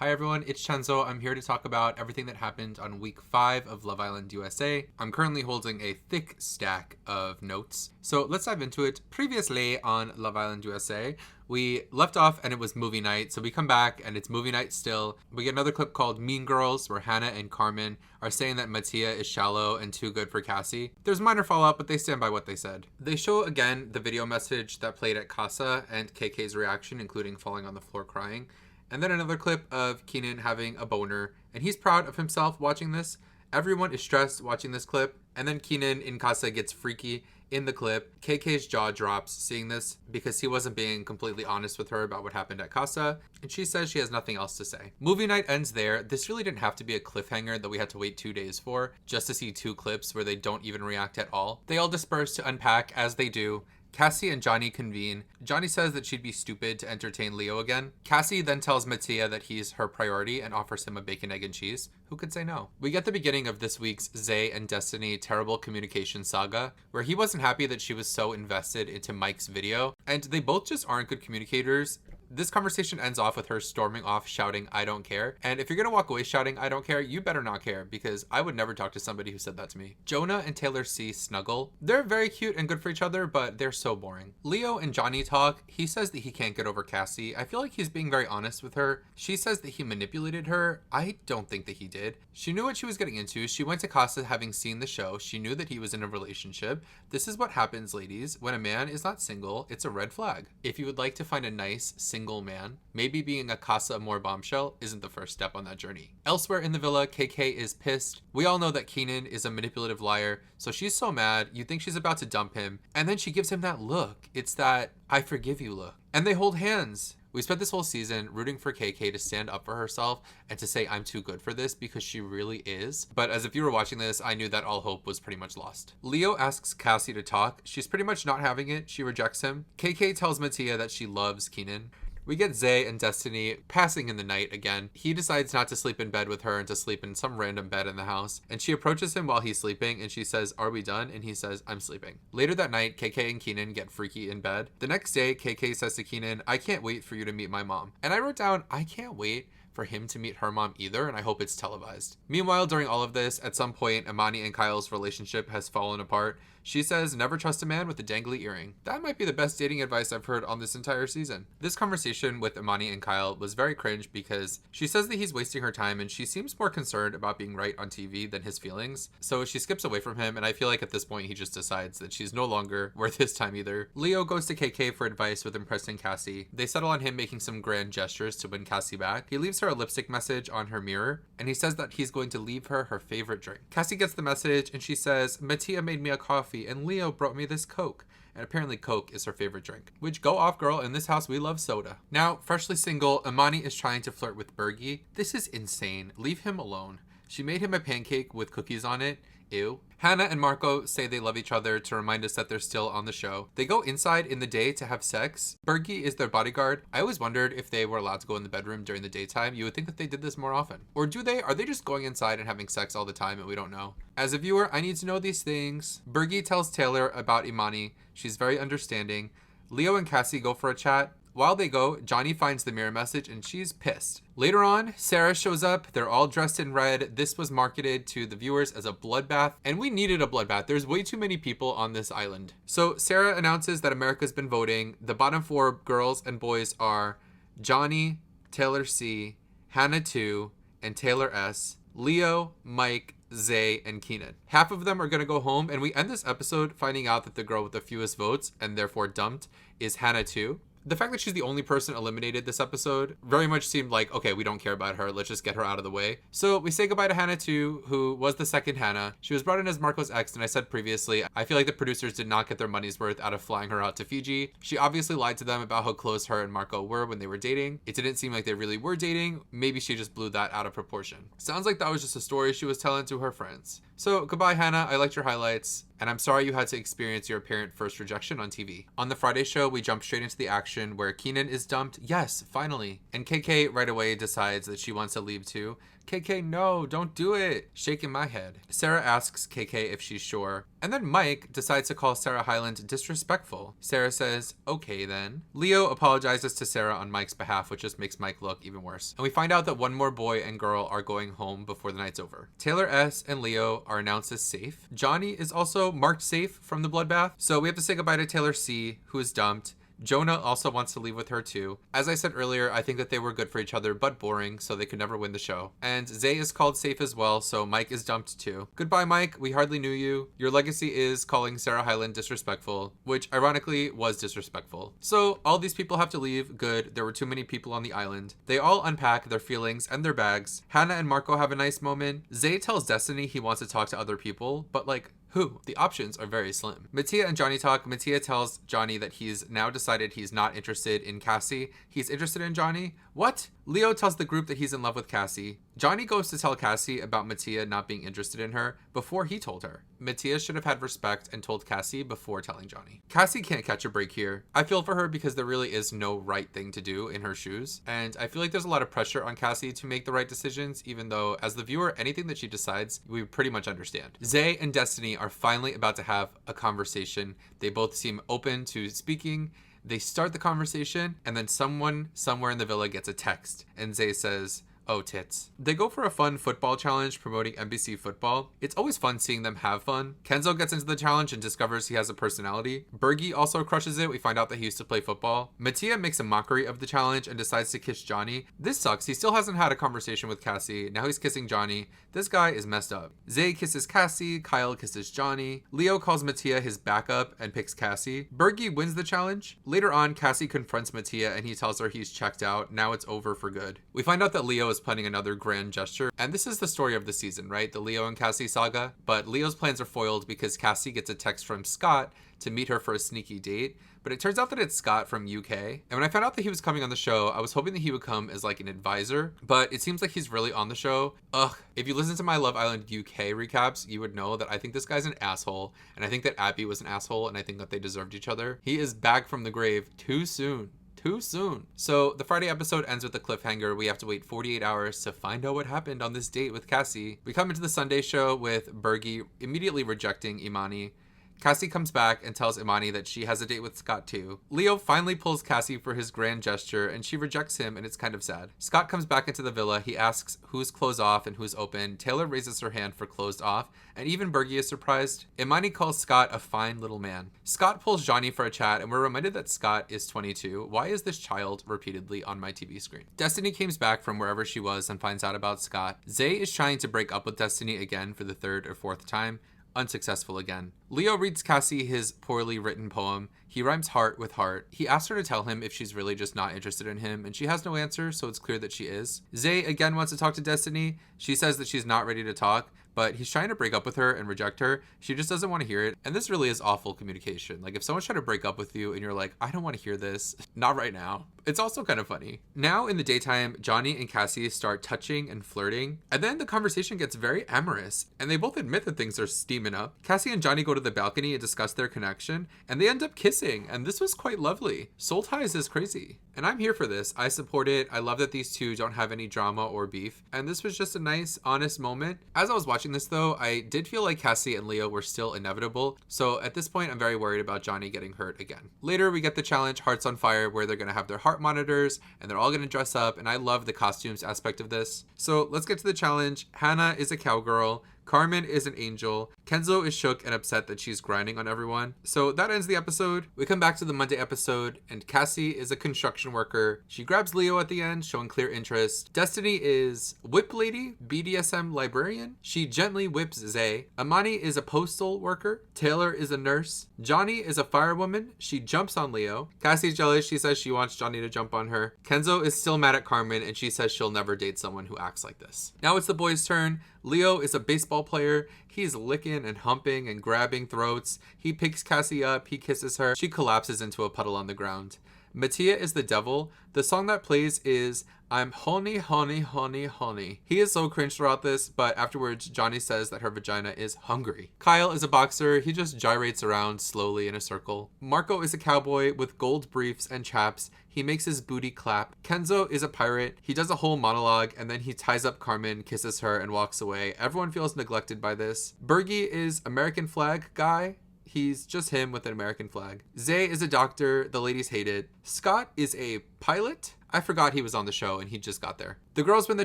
Hi everyone, it's Chenzo. I'm here to talk about everything that happened on week 5 of Love Island USA. I'm currently holding a thick stack of notes. So let's dive into it. Previously on Love Island USA, we left off and it was movie night. So we come back and it's movie night still. We get another clip called Mean Girls where Hannah and Carmen are saying that Mattia is shallow and too good for Cassie. There's minor fallout, but they stand by what they said. They show again the video message that played at Casa and KK's reaction, including falling on the floor crying. And then another clip of Keenan having a boner, and he's proud of himself watching this. Everyone is stressed watching this clip, and then Keenan in Casa gets freaky in the clip. KK's jaw drops seeing this because he wasn't being completely honest with her about what happened at Casa, and she says she has nothing else to say. Movie night ends there. This really didn't have to be a cliffhanger that we had to wait 2 days for, just to see 2 clips where they don't even react at all. They all disperse to unpack as they do. Cassie and Johnny convene. Johnny says that she'd be stupid to entertain Leo again. Cassie then tells Mattia that he's her priority and offers him a bacon, egg, and cheese. Who could say no? We get the beginning of this week's Zay and Destiny terrible communication saga, where he wasn't happy that she was so invested into Mike's video, and they both just aren't good communicators. This conversation ends off with her storming off shouting, "I don't care." And if you're gonna walk away shouting, "I don't care," you better not care, because I would never talk to somebody who said that to me. Jonah and Taylor C snuggle. They're very cute and good for each other, but they're so boring. Leo and Johnny talk. He says that he can't get over Cassie. I feel like he's being very honest with her. She says that he manipulated her. I don't think that he did. She knew what she was getting into. She went to Casa having seen the show. She knew that he was in a relationship. This is what happens, ladies. When a man is not single, it's a red flag. If you would like to find a nice, single man, maybe being a Casa Amor bombshell isn't the first step on that journey. Elsewhere in the villa, KK is pissed. We all know that Keenan is a manipulative liar, so she's so mad, you think she's about to dump him, and then she gives him that look. It's that "I forgive you" look. And they hold hands. We spent this whole season rooting for KK to stand up for herself and to say, "I'm too good for this," because she really is. But as if you were watching this, I knew that all hope was pretty much lost. Leo asks Cassie to talk. She's pretty much not having it. She rejects him. KK tells Mattia that she loves Keenan. We get Zay and Destiny passing in the night again. He decides not to sleep in bed with her and to sleep in some random bed in the house. And she approaches him while he's sleeping and she says, "Are we done?" And he says, "I'm sleeping." Later that night, KK and Keenan get freaky in bed. The next day, KK says to Keenan, "I can't wait for you to meet my mom." And I wrote down, I can't wait for him to meet her mom either, and I hope it's televised. Meanwhile, during all of this, at some point, Imani and Kyle's relationship has fallen apart. She says, "Never trust a man with a dangly earring." That might be the best dating advice I've heard on this entire season. This conversation with Imani and Kyle was very cringe because she says that he's wasting her time and she seems more concerned about being right on TV than his feelings. So she skips away from him, and I feel like at this point he just decides that she's no longer worth his time either. Leo goes to KK for advice with impressing Cassie. They settle on him making some grand gestures to win Cassie back. He leaves her a lipstick message on her mirror, and he says that he's going to leave her her favorite drink. Cassie gets the message and she says, "Mattia made me a coffee and Leo brought me this Coke." And apparently Coke is her favorite drink. Which, go off, girl. In this house, we love soda. Now, freshly single, Imani is trying to flirt with Bergie. This is insane. Leave him alone. She made him a pancake with cookies on it. Ew. Hannah and Marco say they love each other to remind us that they're still on the show. They go inside in the day to have sex. Bergie is their bodyguard. I always wondered if they were allowed to go in the bedroom during the daytime. You would think that they did this more often. Or do they? Are they just going inside and having sex all the time and we don't know? As a viewer, I need to know these things. Bergie tells Taylor about Imani. She's very understanding. Leo and Cassie go for a chat. While they go, Johnny finds the mirror message and she's pissed. Later on, Sarah shows up. They're all dressed in red. This was marketed to the viewers as a bloodbath, and we needed a bloodbath. There's way too many people on this island. So Sarah announces that America's been voting. The bottom 4 girls and boys are Johnny, Taylor C, Hannah 2, and Taylor S, Leo, Mike, Zay, and Keenan. Half of them are going to go home, and we end this episode finding out that the girl with the fewest votes, and therefore dumped, is Hannah 2. The fact that she's the only person eliminated this episode very much seemed like, okay, we don't care about her. Let's just get her out of the way. So we say goodbye to Hannah 2, who was the second Hannah. She was brought in as Marco's ex, and I said previously, I feel like the producers did not get their money's worth out of flying her out to Fiji. She obviously lied to them about how close her and Marco were when they were dating. It didn't seem like they really were dating. Maybe she just blew that out of proportion. Sounds like that was just a story she was telling to her friends. So goodbye, Hannah. I liked your highlights. And I'm sorry you had to experience your apparent first rejection on TV. On the Friday show, we jump straight into the action where Keenan is dumped. Yes, finally. And KK right away decides that she wants to leave too. KK, no, don't do it. Shaking my head. Sarah asks KK if she's sure. And then Mike decides to call Sarah Hyland disrespectful. Sarah says, okay then. Leo apologizes to Sarah on Mike's behalf, which just makes Mike look even worse. And we find out that one more boy and girl are going home before the night's over. Taylor S. and Leo are announced as safe. Johnny is also marked safe from the bloodbath. So we have to say goodbye to Taylor C., who is dumped. Jonah also wants to leave with her too. As I said earlier, I think that they were good for each other, but boring, so they could never win the show. And Zay is called safe as well, so Mike is dumped too. Goodbye, Mike. We hardly knew you. Your legacy is calling Sarah Hyland disrespectful, which ironically was disrespectful. So all these people have to leave. Good. There were too many people on the island. They all unpack their feelings and their bags. Hannah and Marco have a nice moment. Zay tells Destiny he wants to talk to other people, but like, who? The options are very slim. Mattia and Johnny talk. Mattia tells Johnny that he's now decided he's not interested in Cassie. He's interested in Johnny. What? Leo tells the group that he's in love with Cassie. Johnny goes to tell Cassie about Mattia not being interested in her before he told her. Mattia should have had respect and told Cassie before telling Johnny. Cassie can't catch a break here. I feel for her because there really is no right thing to do in her shoes. And I feel like there's a lot of pressure on Cassie to make the right decisions, even though as the viewer, anything that she decides, we pretty much understand. Zay and Destiny are finally about to have a conversation. They both seem open to speaking. They start the conversation, and then someone somewhere in the villa gets a text, and Zay says, oh, tits. They go for a fun football challenge promoting NBC football. It's always fun seeing them have fun. Kenzo gets into the challenge and discovers he has a personality. Bergie also crushes it. We find out that he used to play football. Mattia makes a mockery of the challenge and decides to kiss Johnny. This sucks. He still hasn't had a conversation with Cassie. Now he's kissing Johnny. This guy is messed up. Zay kisses Cassie. Kyle kisses Johnny. Leo calls Mattia his backup and picks Cassie. Bergie wins the challenge. Later on, Cassie confronts Mattia and he tells her he's checked out. Now it's over for good. We find out that Leo is planning another grand gesture. And this is the story of the season, right? The Leo and Cassie saga. But Leo's plans are foiled because Cassie gets a text from Scott to meet her for a sneaky date. But it turns out that it's Scott from UK. And when I found out that he was coming on the show, I was hoping that he would come as like an advisor. But it seems like he's really on the show. Ugh. If you listen to my Love Island UK recaps, you would know that I think this guy's an asshole. And I think that Abby was an asshole. And I think that they deserved each other. He is back from the grave too soon. Too soon. So the Friday episode ends with a cliffhanger. We have to wait 48 hours to find out what happened on this date with Cassie. We come into the Sunday show with Bergie immediately rejecting Imani. Cassie comes back and tells Imani that she has a date with Scott too. Leo finally pulls Cassie for his grand gesture and she rejects him and it's kind of sad. Scott comes back into the villa. He asks who's closed off and who's open. Taylor raises her hand for closed off and even Bergie is surprised. Imani calls Scott a fine little man. Scott pulls Johnny for a chat and we're reminded that Scott is 22. Why is this child repeatedly on my TV screen? Destiny comes back from wherever she was and finds out about Scott. Zay is trying to break up with Destiny again for the third or fourth time. Unsuccessful again. Leo reads Cassie his poorly written poem. He rhymes heart with heart. He asks her to tell him if she's really just not interested in him, and she has no answer, so it's clear that she is. Zay again wants to talk to Destiny. She says that she's not ready to talk, but he's trying to break up with her and reject her. She just doesn't want to hear it. And this really is awful communication. Like if someone's trying to break up with you and you're like, I don't want to hear this, not right now. It's also kind of funny. Now in the daytime, Johnny and Cassie start touching and flirting. And then the conversation gets very amorous. And they both admit that things are steaming up. Cassie and Johnny go to the balcony and discuss their connection. And they end up kissing. And this was quite lovely. Soul Ties is crazy. And I'm here for this. I support it. I love that these two don't have any drama or beef. And this was just a nice, honest moment. As I was watching this though, I did feel like Cassie and Leo were still inevitable. So at this point, I'm very worried about Johnny getting hurt again. Later, we get the challenge Hearts on Fire, where they're going to have their heart monitors and they're all going to dress up. And I love the costumes aspect of this. So let's get to the challenge. Hannah is a cowgirl. Carmen is an angel. Kenzo is shook and upset that she's grinding on everyone. So that ends the episode. We come back to the Monday episode, and Cassie is a construction worker. She grabs Leo at the end, showing clear interest. Destiny is whip lady, BDSM librarian. She gently whips Zay. Imani is a postal worker. Taylor is a nurse. Johnny is a firewoman. She jumps on Leo. Cassie's jealous. She says she wants Johnny to jump on her. Kenzo is still mad at Carmen, and she says she'll never date someone who acts like this. Now it's the boys' turn. Leo is a baseball player. He's licking and humping and grabbing throats. He picks Cassie up. He kisses her. She collapses into a puddle on the ground. Mattia is the devil. The song that plays is I'm honey, honey, honey, honey. He is so cringe throughout this, but afterwards, Johnny says that her vagina is hungry. Kyle is a boxer. He just gyrates around slowly in a circle. Marco is a cowboy with gold briefs and chaps. He makes his booty clap. Kenzo is a pirate. He does a whole monologue and then he ties up Carmen, kisses her, and walks away. Everyone feels neglected by this. Bergie is American flag guy. He's just him with an American flag. Zay is a doctor. The ladies hate it. Scott is a pilot. I forgot he was on the show and he just got there. The girls win the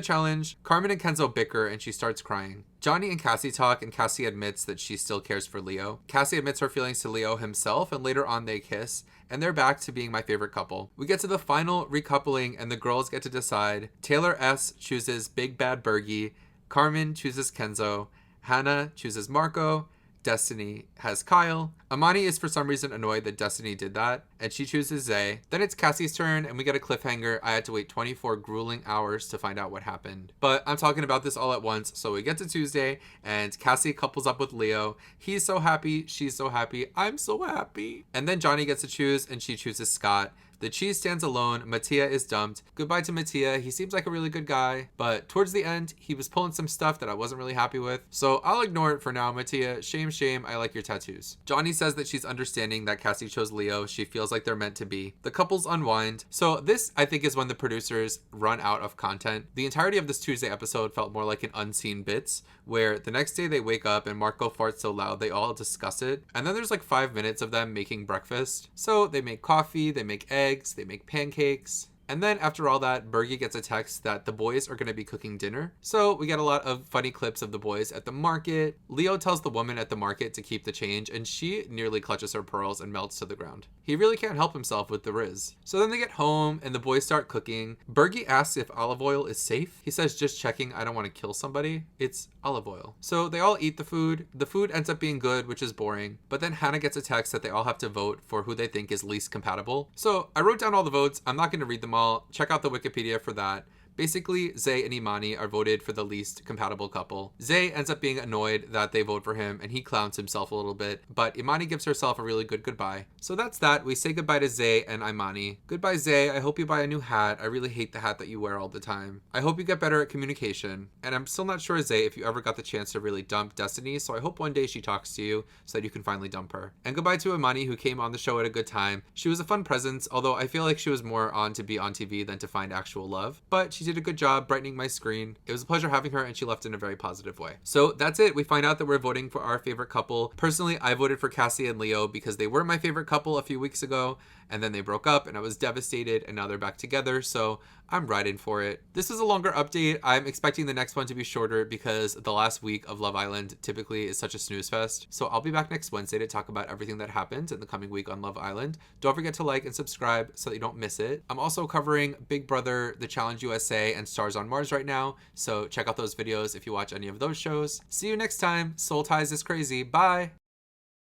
challenge. Carmen and Kenzo bicker and she starts crying. Johnny and Cassie talk and Cassie admits that she still cares for Leo. Cassie admits her feelings to Leo himself and later on they kiss. And they're back to being my favorite couple. We get to the final recoupling and the girls get to decide. Taylor S. chooses Big Bad Bergie. Carmen chooses Kenzo. Hannah chooses Marco. Destiny has Kyle. Amani is for some reason annoyed that Destiny did that, and she chooses Zay. Then it's Cassie's turn, and we get a cliffhanger. I had to wait 24 grueling hours to find out what happened. But I'm talking about this all at once, so we get to Tuesday, and Cassie couples up with Leo. He's so happy, she's so happy, I'm so happy. And then Johnny gets to choose, and she chooses Scott. The cheese stands alone. Mattia is dumped. Goodbye to Mattia. He seems like a really good guy, but towards the end, he was pulling some stuff that I wasn't really happy with. So I'll ignore it for now, Mattia. Shame, shame. I like your tattoos. Johnny says that she's understanding that Cassie chose Leo. She feels like they're meant to be. The couples unwind. So this, I think, is when the producers run out of content. The entirety of this Tuesday episode felt more like an unseen bits, where the next day they wake up and Marco farts so loud they all discuss it. And then there's like 5 minutes of them making breakfast. So they make coffee, they make eggs, they make pancakes. And then after all that, Bergie gets a text that the boys are going to be cooking dinner. So we get a lot of funny clips of the boys at the market. Leo tells the woman at the market to keep the change and she nearly clutches her pearls and melts to the ground. He really can't help himself with the Riz. So then they get home and the boys start cooking. Bergie asks if olive oil is safe. He says, just checking, I don't want to kill somebody. It's olive oil. So they all eat the food. The food ends up being good, which is boring. But then Hannah gets a text that they all have to vote for who they think is least compatible. So I wrote down all the votes. I'm not going to read them all. Check out the Wikipedia for that. Basically, Zay and Imani are voted for the least compatible couple. Zay ends up being annoyed that they vote for him and he clowns himself a little bit, but Imani gives herself a really good goodbye. So that's that. We say goodbye to Zay and Imani. Goodbye, Zay. I hope you buy a new hat. I really hate the hat that you wear all the time. I hope you get better at communication. And I'm still not sure, Zay, if you ever got the chance to really dump Destiny, so I hope one day she talks to you so that you can finally dump her. And goodbye to Imani, who came on the show at a good time. She was a fun presence, although I feel like she was more on to be on TV than to find actual love. But she did a good job brightening my screen. It was a pleasure having her and she left in a very positive way. So that's it. We find out that we're voting for our favorite couple. Personally, I voted for Cassie and Leo because they were my favorite couple a few weeks ago and then they broke up and I was devastated and now they're back together. So I'm riding for it. This is a longer update. I'm expecting the next one to be shorter because the last week of Love Island typically is such a snooze fest. So I'll be back next Wednesday to talk about everything that happened in the coming week on Love Island. Don't forget to like and subscribe so that you don't miss it. I'm also covering Big Brother, The Challenge USA, and Stars on Mars right now. So check out those videos if you watch any of those shows. See you next time. Soul Ties is crazy. Bye.